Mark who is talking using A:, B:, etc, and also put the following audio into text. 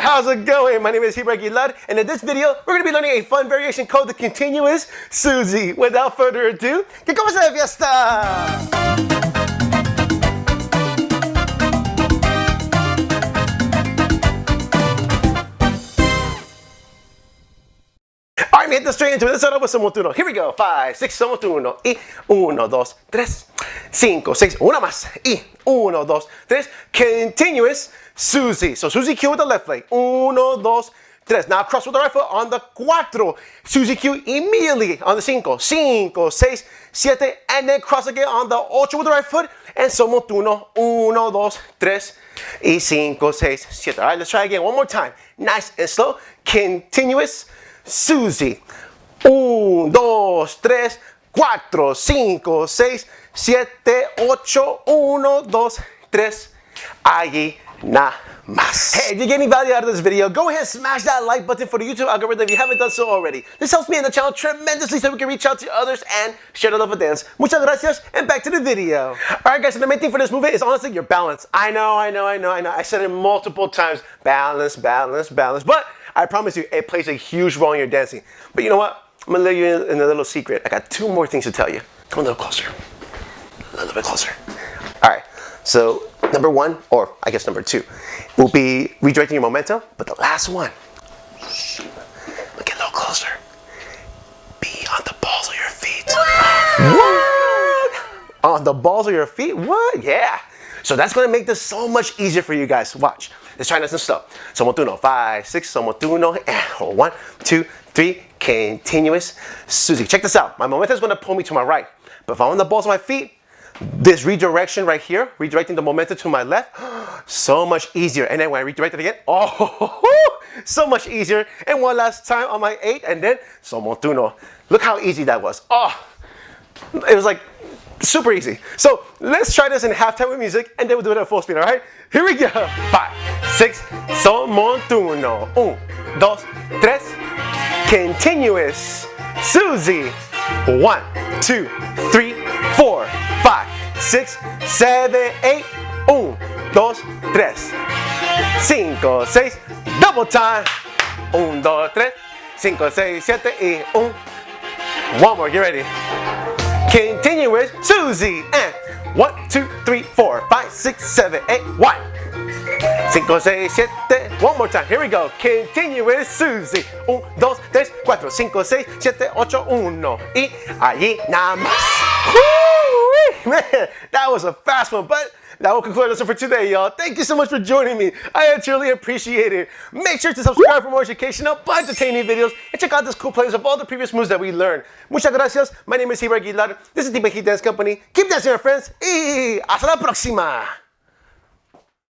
A: how's it going? My name is Aguilar, and in this video, we're going to be learning a fun variation called the continuous Suzy. Without further ado, que comience la fiesta! Alright, me hit the straight into it. Let's start off with some motuno. Here we go. 5, 6, son motuno. Y 1, 2, 3, 5, 6. Una más. Y 1, 2, 3. Continuous Suzy. So Suzy Q with the left leg. 1, 2, 3. Now cross with the right foot on the 4. Suzy Q immediately on the 5. 5, 6, 7. And then cross again on the 8 with the right foot. And son motuno. 1, 2, 3. Y 5, 6, 7. Alright, let's try again one more time. Nice and slow. Continuous Suzy. 1, 2, 3, 4, 5, 6, 7, 8, 1, 2, 3. Allí nada más. Hey, if you're getting value out of this video, go ahead and smash that like button for the YouTube algorithm if you haven't done so already. This helps me and the channel tremendously so we can reach out to others and share the love with dance. Muchas gracias, and back to the video. Alright guys, so the main thing for this movement is honestly your balance. I know. I said it multiple times. Balance. But I promise you, it plays a huge role in your dancing. But you know what? I'm gonna let you in a little secret. I got 2 more things to tell you. Come a little closer. A little bit closer. Alright, so number 1, or I guess number 2, will be redirecting your momentum. But the last one, look a little closer. Be on the balls of your feet. What? On the balls of your feet? What? Yeah. So that's gonna make this so much easier for you guys. Watch. Let's try nice and slow. Son motuno. 5, 6, son motuno. And 1, 2, 3. Continuous Suzy. Check this out. My momentum is gonna pull me to my right. But if I'm on the balls of my feet, this redirection right here, redirecting the momentum to my left, so much easier. And then when I redirect it again, oh, so much easier. And one last time on my 8, and then son motuno. Look how easy that was. Oh, it was like super easy. So let's try this in halftime with music, and then we'll do it at full speed, all right? Here we go. 5, 6, son motuno. 1, 2, 3. Continuous Suzy. 1, 2, 3, 4, 5, 6, 7, 8. 1, 2, 3. 5, 6. Double time. 1, 2, 3. 5, 6, 7, y 1. One more, get ready. Continuous Suzy. And 1, 2, 3, 4, 5, 6, 7, 8. 1, 5, 6, 7. One more time. Here we go. Continuous Suzy. 1, 2, 3, 4, 5, 6, 7, 8, 1. Y allí nada más. Woo! Man, that was a fast one, but that will conclude our lesson for today, y'all. Thank you so much for joining me. I truly appreciate it. Make sure to subscribe for more educational but entertaining videos, and check out this cool playlist of all the previous moves that we learned. Muchas gracias. My name is Aguilar. This is Timba Heat Dance Company. Keep dancing, my friends. Y hasta la próxima.